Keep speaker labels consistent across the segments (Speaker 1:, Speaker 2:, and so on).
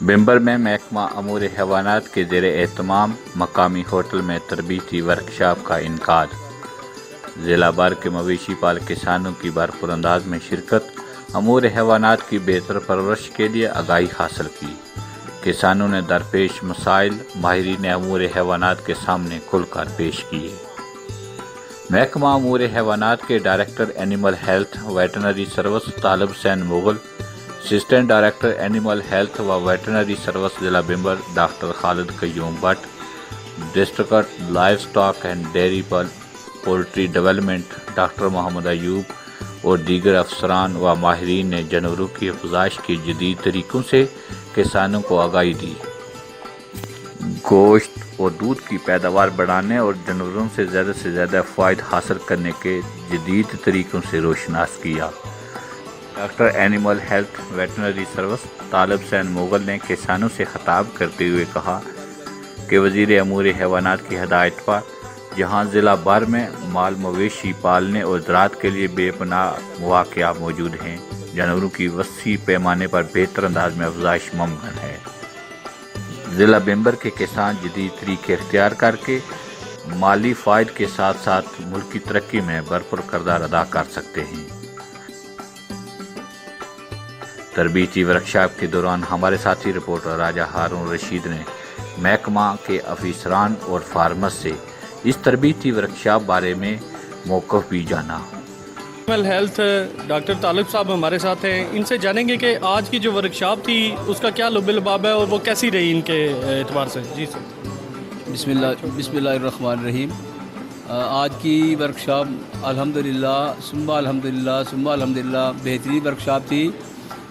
Speaker 1: बिम्बर में महकमा अमूर हैवानात के ज़ेर एहतमाम मकामी होटल में तरबीती वर्कशॉप का इनकाद। ज़िला भर के मवेशी पाल किसानों की भरपूर अंदाज में शिरकत, अमूर हैवानात की बेहतर परवरिश के लिए आगाही हासिल की। किसानों ने दरपेश मसाइल माहिरीन अमूर हैवानात के सामने खुलकर पेश किए। महकमा अमूर हैवानात के director animal health veterinary service Talib Hussain Mughal, assistant director animal health व वेटनरी सर्विस जिला Bhimber doctor Khalid Qayyum Bhatt, district livestock and dairy poultry development doctor Mohammad Ayub और दीगर अफसरान व माहिरीन ने जानवरों की अफजाइश के जदीद तरीक़ों से किसानों को आगाही दी। गोश्त और दूध की पैदावार बढ़ाने और जानवरों से ज़्यादा फ़ायद हासिल करने के जदीद तरीक़ों से रोशनास किया। Doctor animal health veterinary service Talib Hussain Mughal ने किसानों से खिताब करते हुए कहा कि वज़ीर अमूर हैवानात की हदायत पर जहां ज़िला भर में माल मवेशी पालने और ज़राअत के लिए बेपनाह मौक़िया मौजूद हैं, जानवरों की वसी पैमाने पर बेहतर अंदाज में अफजाइश मुमकिन है। ज़िला बिम्बर के किसान जदीद तरीके इख्तियार करके माली फ़ायद के साथ साथ मुल्क की तरक्की में भरपूर किरदार अदा कर सकते हैं। तरबीती वर्कशॉप के दौरान हमारे साथी रिपोर्टर राजा हारून रशीद ने महकमा के अफसरान और फार्मर्स से इस तरबीती वर्कशॉप बारे में मौक़िफ़ भी जाना।
Speaker 2: एनिमल हेल्थ डॉक्टर तालिब साहब हमारे साथ हैं, इनसे जानेंगे कि आज की जो वर्कशॉप थी उसका क्या लुब-ए-लबाब है और वो कैसी रही इनके एतबार से। जी सर।
Speaker 3: बिस्मिल्लाहिर्रहमानिर्रहीम। आज की वर्कशॉप अल्हम्दुलिल्लाह सुम्मा अल्हम्दुलिल्लाह बेहतरीन वर्कशॉप थी।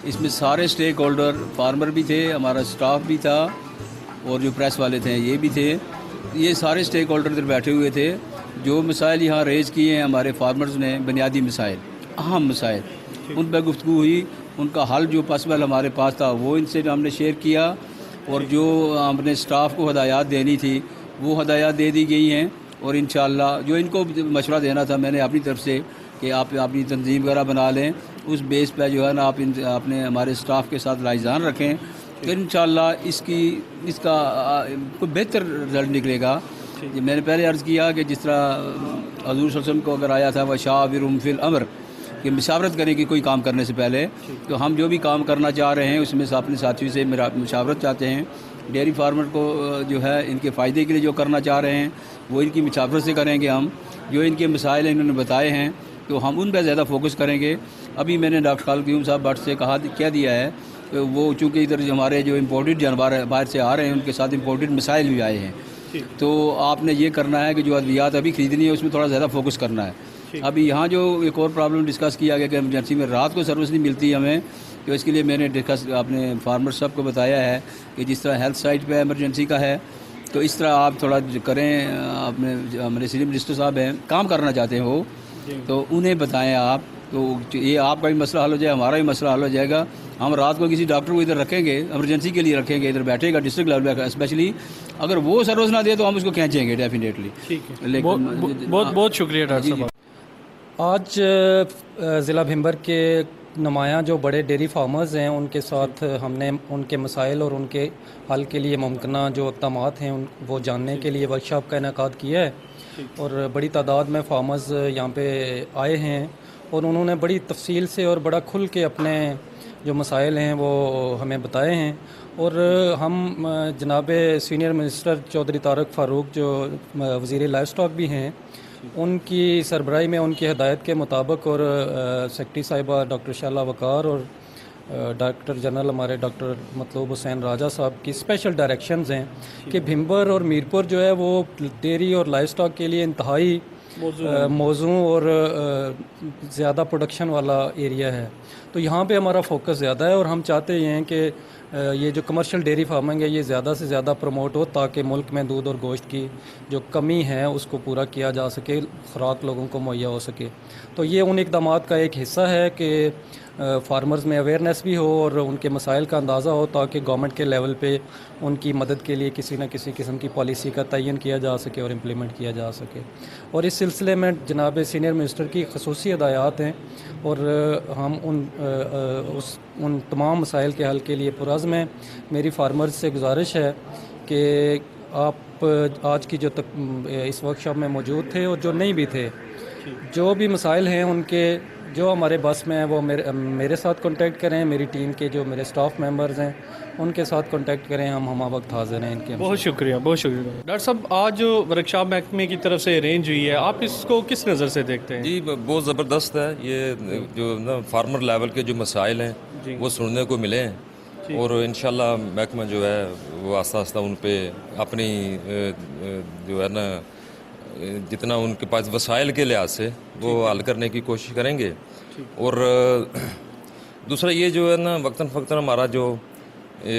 Speaker 3: इसमें सारे स्टेक होल्डर, फार्मर भी थे, हमारा स्टाफ भी था और जो प्रेस वाले थे ये भी थे। ये सारे स्टेक होल्डर इधर बैठे हुए थे। जो मसाइल यहाँ रेज़ किए हैं हमारे फार्मर्स ने, बुनियादी मसाइल, अहम मसाइल, उन पर गुफ्तगू हुई। उनका हल जो पॉसिबल हमारे पास था वो इनसे हमने शेयर किया और जो हमने स्टाफ को हदायत देनी थी वो हदायत दे दी गई हैं। और इंशाअल्लाह जो इनको मशवरा देना था मैंने अपनी तरफ से कि आप अपनी तंजीम वगैरह बना लें, उस बेस पर जो है ना आप अपने हमारे स्टाफ के साथ लाइजान रखें, फिर इंशाअल्लाह इसका कोई बेहतर रिज़ल्ट निकलेगा। मैंने पहले अर्ज़ किया कि जिस तरह हज़ूर सल्लल्लाहु अलैहि वसल्लम को अगर आया था वह शाविरुम फिल अम्र कि मशावरत करें कि कोई काम करने से पहले, तो हम जो भी काम करना चाह रहे हैं उसमें से अपने साथियों से मशावरत चाहते हैं। डेयरी फार्मर को जो है इनके फ़ायदे के लिए जो करना चाह रहे हैं वो इनकी मशावरत से करेंगे। हम जो इनके मसाइल इन्होंने बताए हैं तो हम उन पर ज़्यादा फोकस करेंगे। अभी मैंने डॉक्टर खालिद कयूम साहब भट्ट से कह दिया है कि वो चूँकि इधर हमारे जो इम्पोर्टेड जानवर बाहर से आ रहे हैं उनके साथ इम्पोर्टेड मसाइल भी आए हैं, तो आपने ये करना है कि जो अद्वियात अभी ख़रीदनी है उसमें थोड़ा ज़्यादा फोकस करना है। अभी यहाँ जो एक और प्रॉब्लम डिस्कस किया गया कि एमरजेंसी में रात को सर्विस नहीं मिलती हमें, तो इसके लिए मैंने डिस्कस अपने फार्मर साहब को बताया है कि जिस तरह हेल्थ साइट पे एमरजेंसी का है तो इस तरह आप थोड़ा करें। अपने हमारे सीनियर मिनिस्टर साहब हैं, काम करना चाहते हैं वो, तो उन्हें बताएं आप, तो ये आपका भी मसला हल हो जाए, हमारा भी मसला हल हो जाएगा। हम रात को किसी डॉक्टर को इधर रखेंगे, एमरजेंसी के लिए रखेंगे, इधर बैठेगा डिस्ट्रिक्ट लेवल पे स्पेशली, अगर वो सर्विस ना दे तो हम उसको खींचेंगे डेफिनेटली।
Speaker 2: ठीक है, बहुत शुक्रिया डॉक्टर साहब।
Speaker 4: आज ज़िला भिम्बर के नुमायाँ जो बड़े डेयरी फार्मर्स हैं उनके साथ हमने उनके मसाइल और उनके हल के लिए मुमकिन जो इक़दाम हैं वो जानने के लिए वर्कशॉप का इनेकाद किया है और बड़ी तादाद में फार्मर्स यहाँ पे आए हैं और उन्होंने बड़ी तफसील से और बड़ा खुल के अपने जो मसाइल हैं वो हमें बताए हैं। और हम जनाब सीनियर मिनिस्टर चौधरी तारक फ़ारूक जो वज़ीर लाइव स्टॉक भी हैं, उनकी सरबराही में उनकी हदायत के मुताबिक और सेक्रेटरी साहिबा डॉक्टर शाला वकार और डॉक्टर जनरल हमारे डॉक्टर मतलूब हुसैन राजा साहब की स्पेशल डायरेक्शंस हैं कि भिम्बर और मीरपुर जो है वो डेयरी और लाइव स्टॉक के लिए इंतहाई मौजूद और ज़्यादा प्रोडक्शन वाला एरिया है। तो यहाँ पे हमारा फोकस ज़्यादा है और हम चाहते हैं कि ये जो कमर्शियल डेयरी फार्मिंग है ये ज़्यादा से ज़्यादा प्रमोट हो ताकि मुल्क में दूध और गोश्त की जो कमी है उसको पूरा किया जा सके, खुराक लोगों को मुहैया हो सके। तो ये उन इक़दामात का एक हिस्सा है कि फार्मर्स में अवेयरनेस भी हो और उनके मसाइल का अंदाज़ा हो, ताकि गवर्नमेंट के लेवल पे उनकी मदद के लिए किसी न किसी किस्म की पॉलिसी का तयन किया जा सके और इम्प्लीमेंट किया जा सके। और इस सिलसिले में जनाब सीनियर मिनिस्टर की खसूसी हदायत हैं और हम उन तमाम मसाइल के हल के लिए पुरज़्म हैं। मेरी फार्मर्स से गुजारिश है कि आप आज की जो इस वर्कशॉप में मौजूद थे और जो नहीं भी थे, जो भी मसाइल हैं उनके जो हमारे बस में हैं वो मेरे साथ कांटेक्ट करें, मेरी टीम के जो मेरे स्टाफ मेंबर्स हैं उनके साथ कांटेक्ट करें। हम वक्त हाजिर हैं इनके।
Speaker 2: बहुत शुक्रिया, बहुत शुक्रिया डॉक्टर साहब। आज जो वर्कशॉप महकमे की तरफ से अरेंज हुई है, आप इसको किस नज़र से देखते हैं?
Speaker 5: जी बहुत ज़बरदस्त है। ये जो ना फार्मर लेवल के जो मसाइल हैं वो सुनने को मिले हैं और इंशाल्लाह महकमा जो है वो आस्ता आस्ता उन पे अपनी जो है ना जितना उनके पास वसाइल के लिहाज से वो हल करने की कोशिश करेंगे। और दूसरा ये जो है ना वक्तन फ़क्तन हमारा जो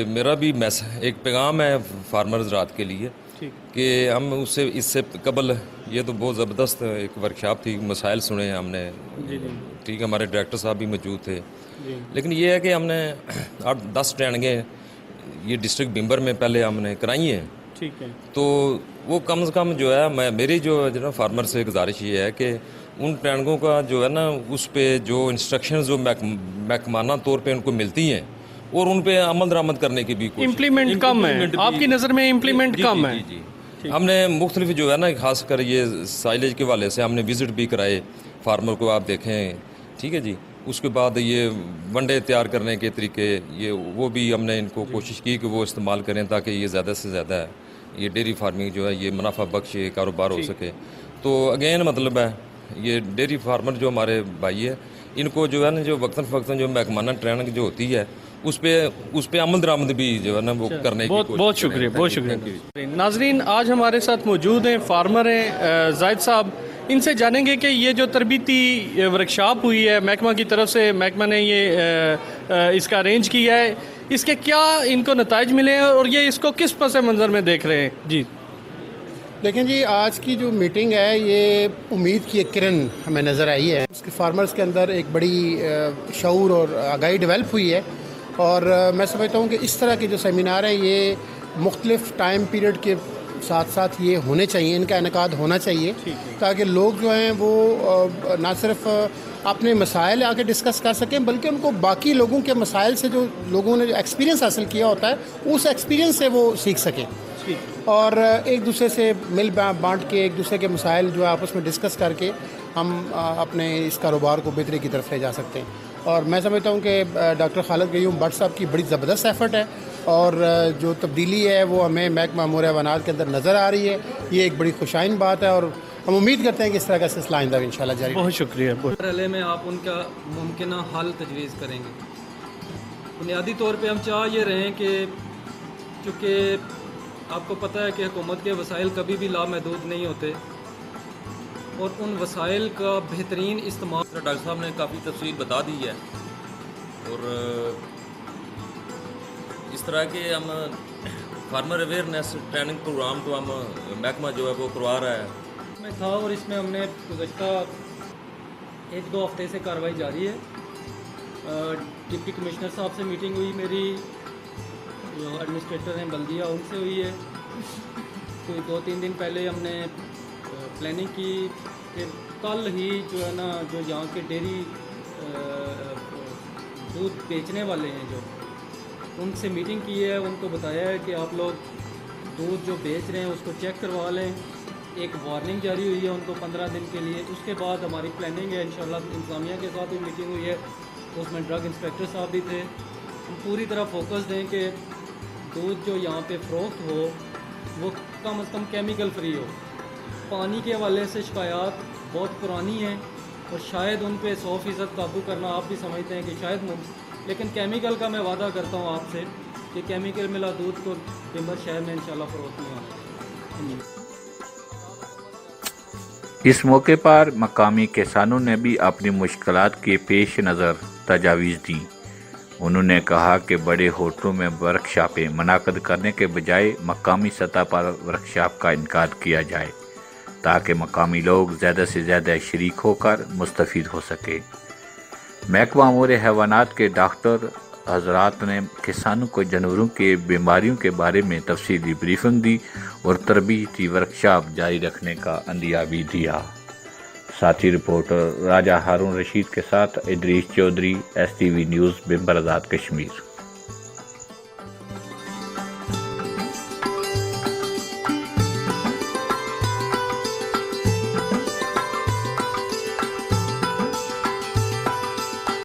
Speaker 5: मेरा भी एक पैगाम है फार्मर्स रात के लिए कि हम इससे कबल ये तो बहुत ज़बरदस्त एक वर्कशॉप थी, मसाइल सुने हमने, ठीक है, हमारे डायरेक्टर साहब भी मौजूद थे। लेकिन ये है कि हमने 8-10 ट्रेनिंगें ये डिस्ट्रिक्ट बिम्बर में पहले हमने कराई हैं,
Speaker 2: ठीक है,
Speaker 5: तो वो कम से कम जो है मेरी जो ना फार्मर से गुजारिश ये है कि उन ट्रेनिंगों का जो है ना उस पे जो इंस्ट्रक्शंस जो महकमाना तौर पे उनको मिलती हैं और उन पे अमल दरामद करने की भी
Speaker 2: इम्प्लीमेंट कम है। आपकी नज़र में इम्प्लीमेंट कम है?
Speaker 5: जी। हमने मुख्तलिफ जो है ना खास कर ये साइलेज के वाले से हमने विज़िट भी कराए फार्मर को, आप देखें, ठीक है जी। उसके बाद ये वनडे तैयार करने के तरीके ये वो भी हमने इनको कोशिश की कि वो इस्तेमाल करें ताकि ये ज़्यादा से ज़्यादा ये डेयरी फार्मिंग जो है ये मुनाफा बख्श ये कारोबार हो सके। तो अगेन मतलब है ये डेयरी फार्मर जो हमारे भाई है इनको जो है ना जो वक्तन फ़क्तन जो महकमाना ट्रेनिंग जो होती है उस पे अमल दरामद भी जो है ना वो करने की कोशिश।
Speaker 2: बहुत शुक्रिया, बहुत शुक्रिया। नाजरीन, आज हमारे साथ मौजूद हैं फार्मर हैं जाहिद साहब। इनसे जानेंगे कि ये जो तरबीती वर्कशॉप हुई है महकमा की तरफ से, महकमा ने ये इसका अरेंज किया है, इसके क्या इनको नताइज मिले हैं और ये इसको किस पस मंज़र में देख रहे हैं? जी
Speaker 6: लेकिन जी आज की जो मीटिंग है ये उम्मीद की एक किरण हमें नज़र आई है। उसके फार्मर्स के अंदर एक बड़ी शऊर और आगाही डेवलप हुई है और मैं समझता हूँ कि इस तरह के जो सेमिनार हैं ये मुख्तलिफ टाइम पीरियड के साथ साथ ये होने चाहिए, इनका इनकाद होना चाहिए ताकि लोग जो हैं वो ना सिर्फ अपने मसाइल आके डिस्कस कर सकें बल्कि उनको बाकी लोगों के मसाइल से जो लोगों ने जो एक्सपीरियंस हासिल किया होता है उस एक्सपीरियंस से वो सीख सकें और एक दूसरे से मिल बांट के एक दूसरे के मसाइल जो है आपस में डिस्कस करके हम अपने इस कारोबार को बेहतरी की तरफ ले जा सकते हैं। और मैं समझता हूँ कि डॉक्टर खालिद गयूम भट्ट साहब की बड़ी ज़बरदस्त एफ़र्ट है और जो तब्दीली है वो हमें महकमा अमूर हैवानात के अंदर नज़र आ रही है। ये एक बड़ी खुशाइन बात है और हम उम्मीद करते हैं कि इस तरह का सिलसिला आइंदा भी इंशाल्लाह जारी।
Speaker 2: बहुत शुक्रिया।
Speaker 4: मरहले में आप उनका मुमकिन हल तजवीज़ करेंगे। बुनियादी तौर पे हम चाह ये रहे हैं कि चूँकि आपको पता है कि हुकूमत के वसाइल कभी भी लामहदूद नहीं होते और उन वसाइल का बेहतरीन इस्तेमाल
Speaker 5: डॉक्टर साहब ने काफ़ी तफसील बता दी है और इस तरह के हम फार्मर अवेयरनेस ट्रेनिंग प्रोग्राम तो हम महकमा जो है वो करवा रहा है
Speaker 4: में था और इसमें हमने गुज़श्ता 1-2 हफ्ते से कार्रवाई जारी है। डिप्टी कमिश्नर साहब से मीटिंग हुई मेरी, जो एडमिनिस्ट्रेटर हैं बल्दिया उनसे हुई है। कोई 2-3 दिन पहले हमने प्लानिंग की कि कल ही जो है ना जो यहाँ के डेयरी दूध बेचने वाले हैं जो उनसे मीटिंग की है, उनको बताया है कि आप लोग दूध जो बेच रहे हैं उसको चेक करवा लें। एक वार्निंग जारी हुई है उनको 15 दिन के लिए। उसके बाद हमारी प्लानिंग है इंशाल्लाह इंतज़ामिया के साथ भी मीटिंग हुई है, उसमें ड्रग इंस्पेक्टर साहब भी थे। हम पूरी तरह फोकस दें कि दूध जो यहाँ पे फ़रोख्त हो वो कम से कम केमिकल फ्री हो। पानी के हवाले से शिकायत बहुत पुरानी है और शायद उन पे 100% काबू करना आप भी समझते हैं कि शायद लेकिन केमिकल का मैं वादा करता हूँ आपसे कि केमिकल मिला दूध को बिम्बर शहर में इंशाल्लाह फ़रोख्त नहीं होगा।
Speaker 1: इस मौके पर मकामी किसानों ने भी अपनी मुश्किलात के पेश नज़र तजावीज़ दी। उन्होंने कहा कि बड़े होटलों में वर्कशॉपें मुनाकिद करने के बजाय मकामी सतह पर वर्कशॉप का इनकाद किया जाए ताकि मकामी लोग ज़्यादा से ज़्यादा शरीक होकर मुस्तफ़ीद हो सके। محکمہ امور حیوانات کے ڈاکٹر حضرات نے کسانوں کو جانوروں کے بیماریوں کے بارے میں تفصیلی بریفنگ دی اور تربیتی ورکشاپ جاری رکھنے کا عندیہ بھی دیا۔ ساتھی رپورٹر راجہ ہارون رشید کے ساتھ ادریس چودھری، STV نیوز، بمبر آزاد، کشمیر۔